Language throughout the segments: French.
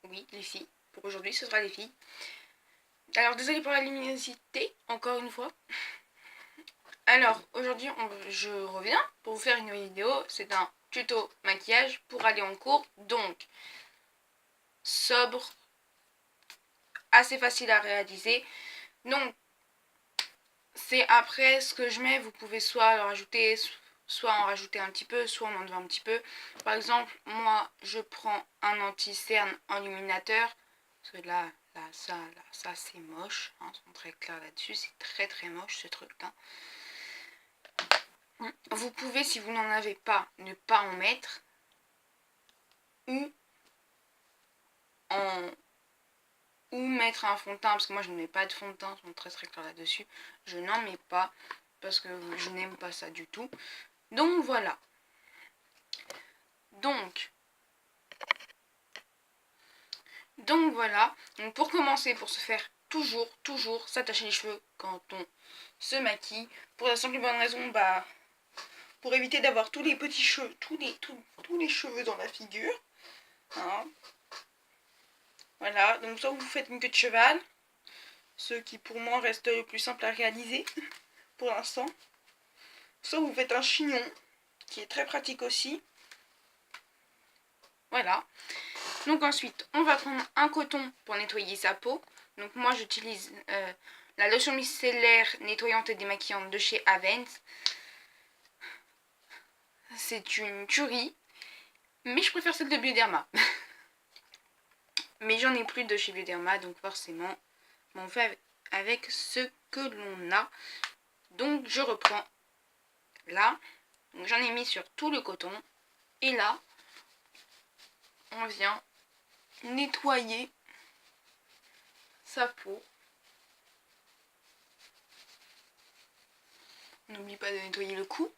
Oui, les filles. Pour aujourd'hui, ce sera les filles. Alors, désolée pour la luminosité, encore une fois. Alors, aujourd'hui, je reviens pour vous faire une nouvelle vidéo. C'est un tuto maquillage pour aller en cours. Donc, sobre, assez facile à réaliser. Donc, c'est après ce que je mets. Vous pouvez soit le rajouter, soit en rajouter un petit peu, soit en enlever un petit peu. Par exemple, moi, je prends un anti-cerne enluminateur. Parce que là, ça c'est moche. Hein, ils sont très clairs là-dessus. C'est très très moche ce truc-là. Vous pouvez, si vous n'en avez pas, ne pas en mettre. Ou mettre un fond de teint, parce que moi je ne mets pas de fond de teint, ils sont très très clairs là-dessus. Je n'en mets pas, parce que je n'aime pas ça du tout. Donc voilà. Donc voilà. Donc pour commencer, pour se faire toujours s'attacher les cheveux quand on se maquille. Pour la simple et bonne raison, pour éviter d'avoir tous les petits cheveux, tous les cheveux dans la figure. Hein. Voilà, donc soit vous faites une queue de cheval, ce qui pour moi reste le plus simple à réaliser pour l'instant. Soit vous faites un chignon, qui est très pratique aussi. Voilà. Donc ensuite, on va prendre un coton pour nettoyer sa peau. Donc moi j'utilise la lotion micellaire nettoyante et démaquillante de chez Avens. C'est une tuerie, mais je préfère celle de Bioderma. Mais j'en ai plus de chez Bioderma, donc forcément, on fait avec ce que l'on a. Donc je reprends là. Donc j'en ai mis sur tout le coton. Et là, on vient nettoyer sa peau. N'oublie pas de nettoyer le cou.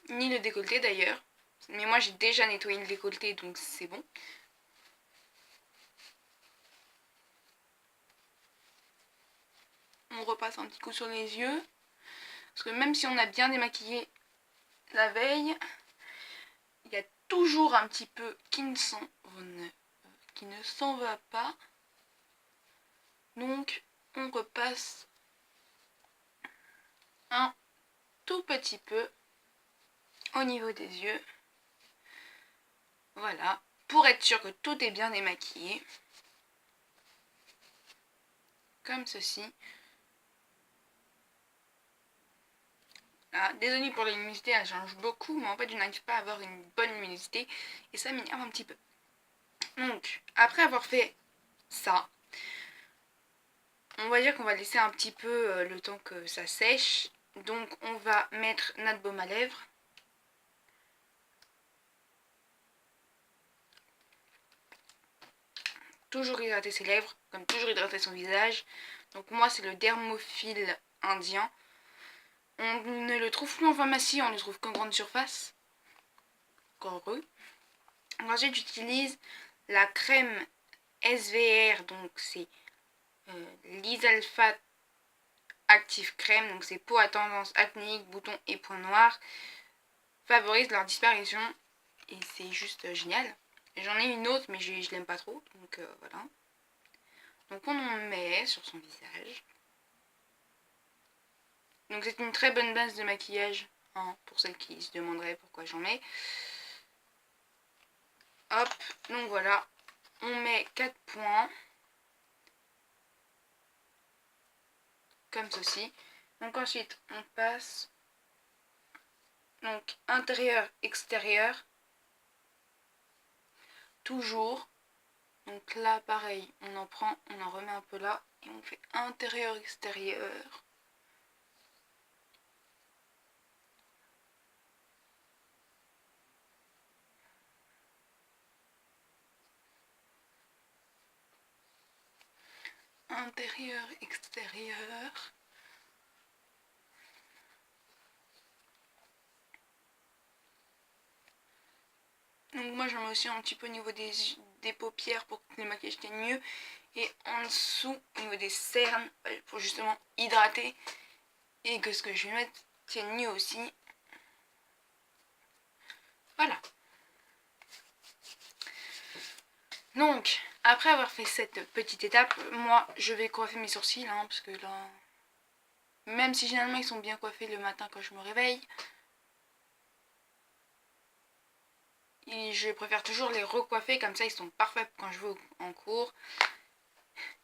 Ni le décolleté d'ailleurs. Mais moi j'ai déjà nettoyé le décolleté, donc c'est bon. On repasse un petit coup sur les yeux. Parce que même si on a bien démaquillé la veille, il y a toujours un petit peu qui ne s'en va pas. Donc on repasse un tout petit peu au niveau des yeux. Voilà, pour être sûr que tout est bien démaquillé. Comme ceci. Ah, désolée pour la luminosité, elle change beaucoup, mais en fait je n'arrive pas à avoir une bonne luminosité et ça m'énerve un petit peu. Donc, après avoir fait ça, on va dire qu'on va laisser un petit peu le temps que ça sèche. Donc on va mettre notre baume à lèvres. Toujours hydrater ses lèvres, comme toujours hydrater son visage. Donc moi c'est le Dermophile indien. On ne le trouve plus en pharmacie, on ne le trouve qu'en grande surface. Encore heureux. Ensuite j'utilise la crème SVR, donc c'est l'Isalfa Active Crème, donc c'est peau à tendance acnéique, boutons et points noirs, favorise leur disparition et c'est juste génial. J'en ai une autre mais je l'aime pas trop, donc voilà. Donc on en met sur son visage. Donc c'est une très bonne base de maquillage, hein, pour celles qui se demanderaient pourquoi j'en mets. Hop, donc voilà, on met 4 points. Comme ceci. Donc ensuite on passe donc intérieur extérieur toujours. Donc là pareil, on en prend, on en remet un peu là et on fait intérieur extérieur. Intérieur extérieur. Donc moi j'en mets aussi un petit peu au niveau des paupières pour que le maquillage tienne mieux. Et en dessous, au niveau des cernes, pour justement hydrater. Et que ce que je vais mettre tienne mieux aussi. Voilà. Donc, après avoir fait cette petite étape, moi, je vais coiffer mes sourcils, hein, parce que là... Même si généralement ils sont bien coiffés le matin quand je me réveille, et je préfère toujours les recoiffer, comme ça ils sont parfaits quand je vais en cours.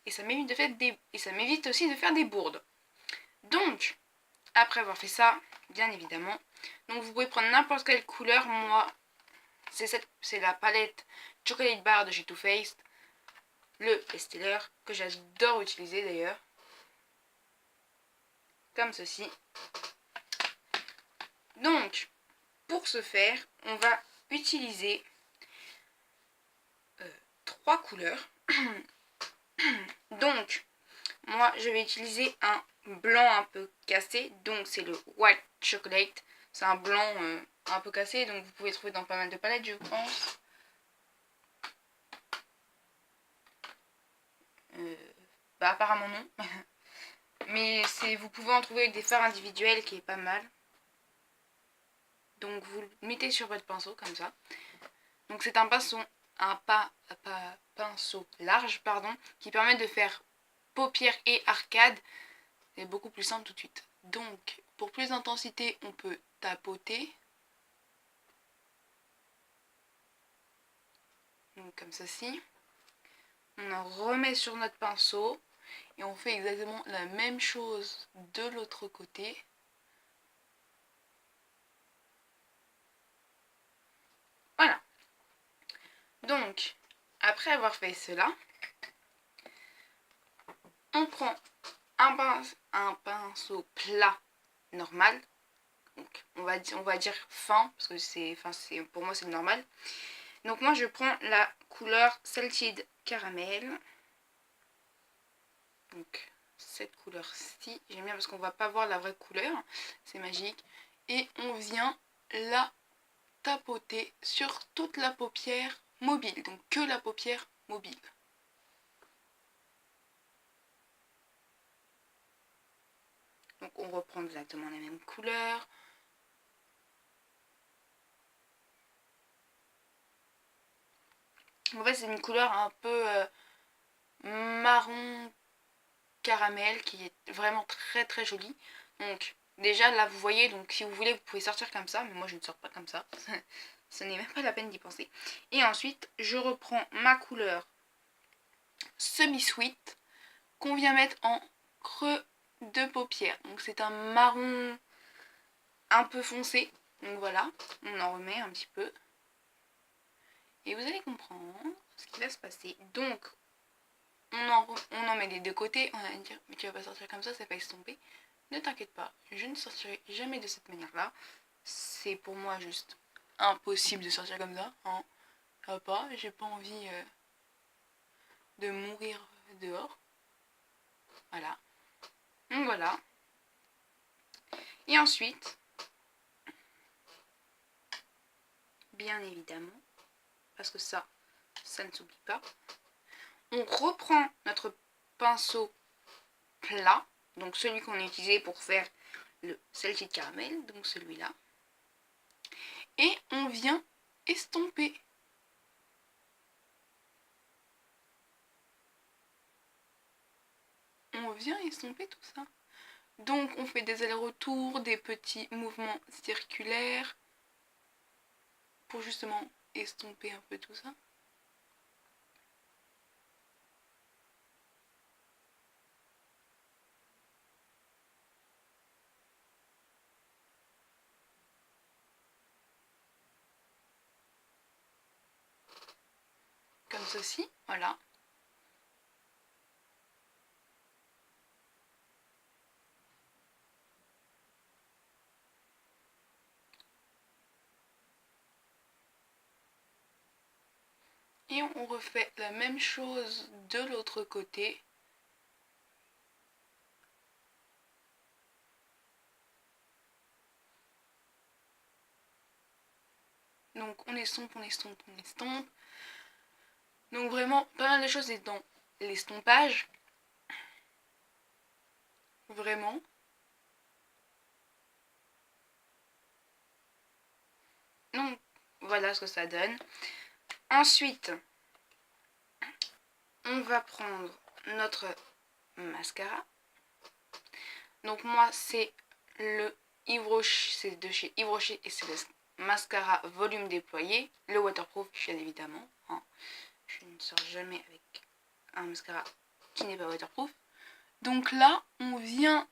Et ça m'évite aussi de faire des bourdes. Donc, après avoir fait ça, bien évidemment, donc vous pouvez prendre n'importe quelle couleur. Moi, c'est la palette Chocolate Bar de chez Too Faced, le best-seller, que j'adore utiliser d'ailleurs. Comme ceci. Donc, pour ce faire, on va utiliser 3 couleurs. Donc, moi, je vais utiliser un blanc un peu cassé. Donc, c'est le White Chocolate. C'est un blanc un peu cassé. Donc, vous pouvez trouver dans pas mal de palettes, je pense. Apparemment non. Mais vous pouvez en trouver avec des fards individuels qui est pas mal. Donc, vous le mettez sur votre pinceau, comme ça. Donc, c'est un pinceau large, pardon, qui permet de faire paupières et arcade. C'est beaucoup plus simple tout de suite. Donc, pour plus d'intensité, on peut tapoter. Donc, comme ceci. On en remet sur notre pinceau. Et on fait exactement la même chose de l'autre côté. Voilà. Donc, après avoir fait cela, on prend un pinceau plat normal. Donc, on va dire fin, parce que pour moi c'est normal. Donc moi je prends la couleur Salted Caramel. Donc cette couleur-ci, j'aime bien parce qu'on va pas voir la vraie couleur, c'est magique. Et on vient la tapoter sur toute la paupière mobile, donc que la paupière mobile. Donc on reprend exactement la même couleur. En fait c'est une couleur un peu marron caramel qui est vraiment très très jolie. Donc déjà là vous voyez, donc si vous voulez vous pouvez sortir comme ça, mais moi je ne sors pas comme ça. Ce n'est même pas la peine d'y penser. Et ensuite je reprends ma couleur semi-sweet qu'on vient mettre en creux de paupière. Donc c'est un marron un peu foncé. Donc voilà, on en remet un petit peu. Et vous allez comprendre ce qui va se passer. Donc on en met des deux côtés. On va dire mais tu vas pas sortir comme ça va estomper. Ne t'inquiète pas, je ne sortirai jamais de cette manière-là. C'est pour moi juste impossible de sortir comme ça. Hein. Pas, j'ai pas envie de mourir dehors. Voilà. Donc voilà. Et ensuite, bien évidemment, parce que ça ne s'oublie pas, on reprend notre pinceau plat, donc celui qu'on a utilisé pour faire le salty caramel, donc celui-là, et on vient estomper. On vient estomper tout ça. Donc on fait des allers-retours, des petits mouvements circulaires pour justement estomper un peu tout ça. Comme ceci, voilà. Et on refait la même chose de l'autre côté. Donc on estompe, on estompe, on estompe. Donc vraiment, pas mal de choses est dans l'estompage. Vraiment. Donc voilà ce que ça donne. Ensuite, on va prendre notre mascara. Donc moi c'est le Yves Rocher, c'est de chez Yves Rocher et c'est le mascara volume déployé, le waterproof bien évidemment. Hein. Je ne sors jamais avec un mascara qui n'est pas waterproof. Donc là on vient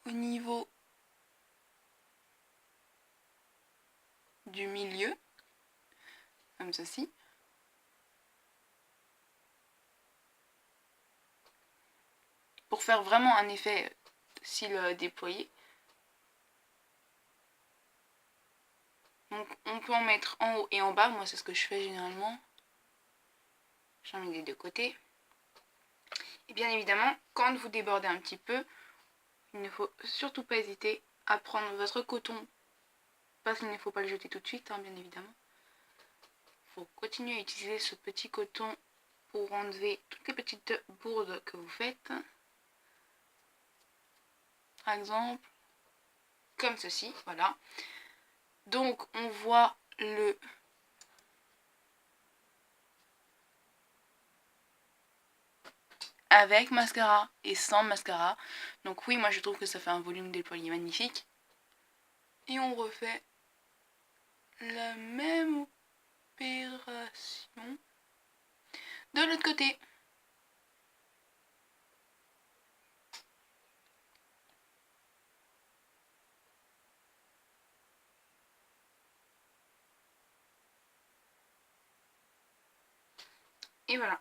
au niveau du milieu, comme ceci. Pour faire vraiment un effet cils déployé. Donc on peut en mettre en haut et en bas, moi c'est ce que je fais généralement. J'en mets des deux côtés. Et bien évidemment, quand vous débordez un petit peu, il ne faut surtout pas hésiter à prendre votre coton, parce qu'il ne faut pas le jeter tout de suite, hein, bien évidemment. Il faut continuer à utiliser ce petit coton pour enlever toutes les petites bourdes que vous faites. Par exemple, comme ceci, voilà. Donc on voit le avec mascara et sans mascara. Donc oui, moi je trouve que ça fait un volume déployé magnifique. Et on refait la même opération de l'autre côté. Et voilà.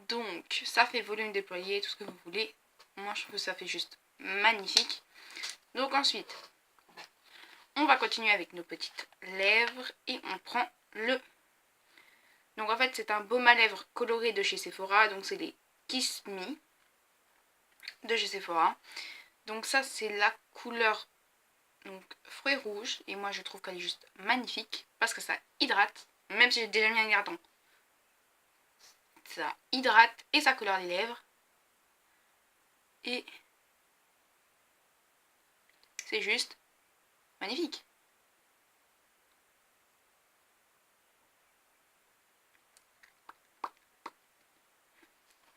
Donc ça fait volume déployé, tout ce que vous voulez. Moi je trouve que ça fait juste magnifique. Donc ensuite, on va continuer avec nos petites lèvres et on prend le... Donc en fait c'est un baume à lèvres coloré de chez Sephora. Donc c'est les Kiss Me de chez Sephora. Donc ça c'est la couleur donc fruits rouge. Et moi je trouve qu'elle est juste magnifique parce que ça hydrate. Même si j'ai déjà mis un gardon. Ça hydrate et ça colore les lèvres. Et c'est juste magnifique.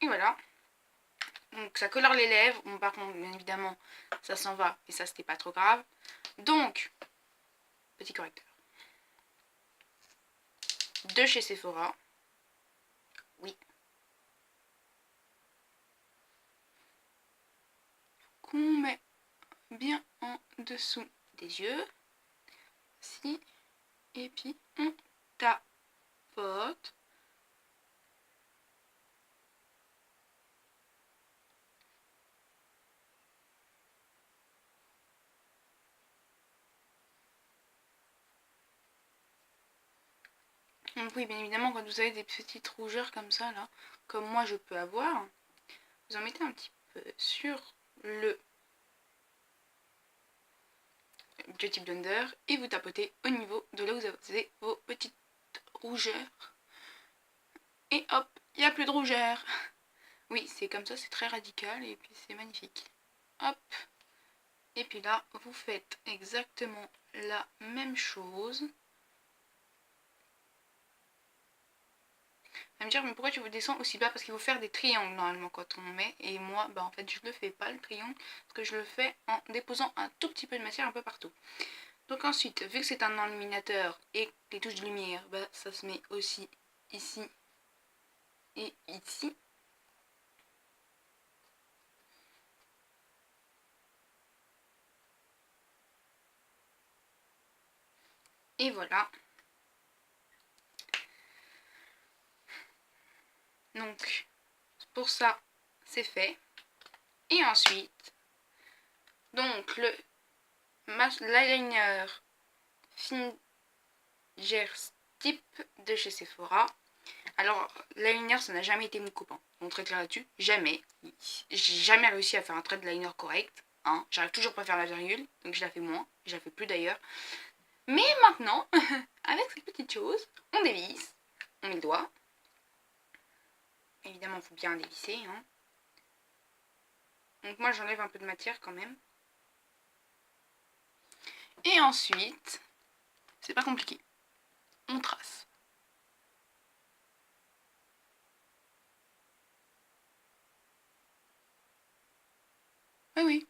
Et voilà. Donc ça colore les lèvres. Bon, par contre, bien évidemment, ça s'en va. Et ça, c'était pas trop grave. Donc, petit correcteur. De chez Sephora. Oui. Qu'on met bien en dessous des yeux. Ici. Et puis, on tapote. Donc oui, bien évidemment, quand vous avez des petites rougeurs comme ça, là, comme moi je peux avoir, vous en mettez un petit peu sur le Beauty Blender et vous tapotez au niveau de là où vous avez vos petites rougeurs. Et hop, il n'y a plus de rougeur. Oui, c'est comme ça, c'est très radical et puis c'est magnifique. Hop. Et puis là, vous faites exactement la même chose. Vous allez me dire, mais pourquoi tu vous descends aussi bas? Parce qu'il faut faire des triangles normalement quand on met. Et moi, bah en fait, je ne le fais pas le triangle. Parce que je le fais en déposant un tout petit peu de matière un peu partout. Donc ensuite, vu que c'est un enluminateur et les touches de lumière, bah, ça se met aussi ici et ici. Et voilà. Donc, pour ça, c'est fait. Et ensuite, donc le l'eyeliner Finger Stip de chez Sephora. Alors, l'eyeliner, ça n'a jamais été mon copain. Donc, très clair là-dessus, jamais. J'ai jamais réussi à faire un trait de liner correct. Hein. J'arrive toujours pas à faire la virgule, donc je la fais moins. Je la fais plus d'ailleurs. Mais maintenant, avec cette petite chose, on dévisse. On met le doigt. Évidemment, il faut bien dévisser. Hein. Donc moi, j'enlève un peu de matière quand même. Et ensuite, c'est pas compliqué. On trace. Oui, oui.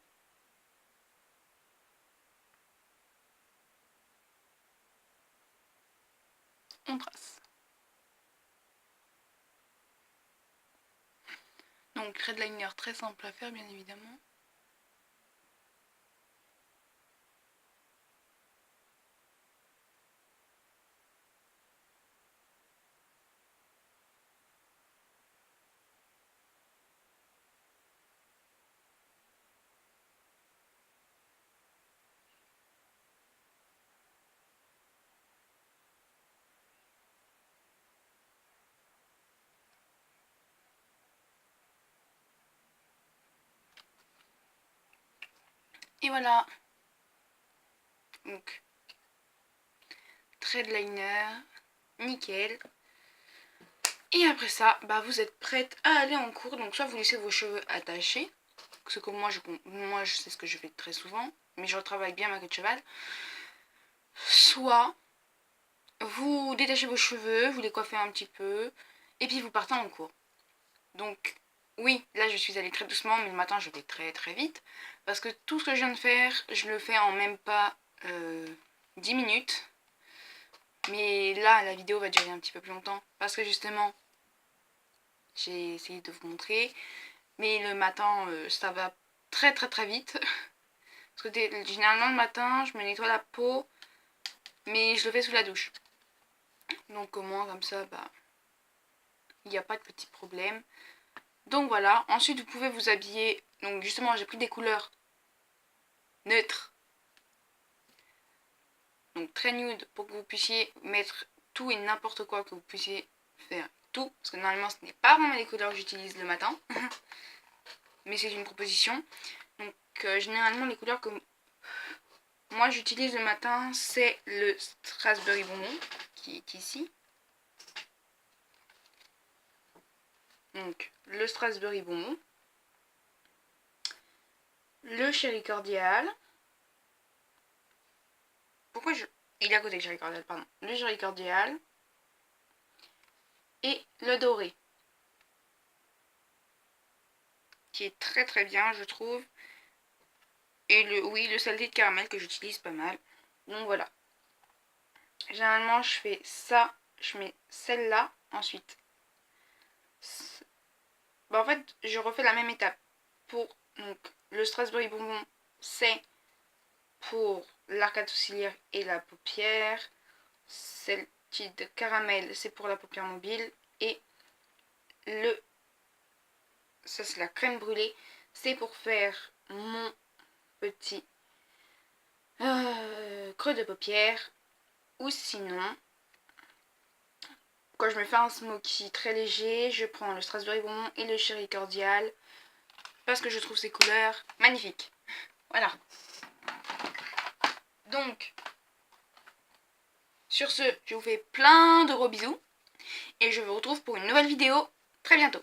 On trace. Donc, red liner très simple à faire, bien évidemment. Et voilà. Donc, thread liner, nickel. Et après ça, bah vous êtes prête à aller en cours. Donc soit vous laissez vos cheveux attachés, ce que moi je sais ce que je fais très souvent, mais je retravaille bien ma queue de cheval. Soit vous détachez vos cheveux, vous les coiffez un petit peu, et puis vous partez en cours. Donc oui, là je suis allée très doucement, mais le matin je vais très très vite. Parce que tout ce que je viens de faire, je le fais en même pas 10 minutes. Mais là, la vidéo va durer un petit peu plus longtemps. Parce que justement, j'ai essayé de vous montrer. Mais le matin, ça va très très très vite. Parce que généralement le matin, je me nettoie la peau. Mais je le fais sous la douche. Donc au moins comme ça, bah, il n'y a pas de petits problèmes. Donc voilà, ensuite vous pouvez vous habiller. Donc justement, j'ai pris des couleurs neutres. Donc très nude pour que vous puissiez mettre tout et n'importe quoi, que vous puissiez faire tout. Parce que normalement ce n'est pas vraiment les couleurs que j'utilise le matin. Mais c'est une proposition. Donc généralement les couleurs que moi j'utilise le matin, c'est le Strasberry Bonbon qui est ici. Donc le Strasberry Bonbon. Le Chéri Cordial. Pourquoi je... Il est à côté de Chéri Cordial, pardon. Le Chéri Cordial. Et le doré. Qui est très très bien, je trouve. Et le saleté de caramel que j'utilise pas mal. Donc voilà. Généralement, je fais ça. Je mets celle-là. Ensuite. Bah, en fait, je refais la même étape. Pour donc, le Strasberry Bonbon, c'est pour l'arcade sourcilière et la paupière. Celle de caramel, c'est pour la paupière mobile. Et ça c'est la crème brûlée, c'est pour faire mon petit creux de paupière. Ou sinon, quand je me fais un smoky très léger, je prends le Strasberry Bonbon et le Chéri Cordial parce que je trouve ces couleurs magnifiques. Voilà. Donc, sur ce, je vous fais plein de gros bisous et je vous retrouve pour une nouvelle vidéo très bientôt.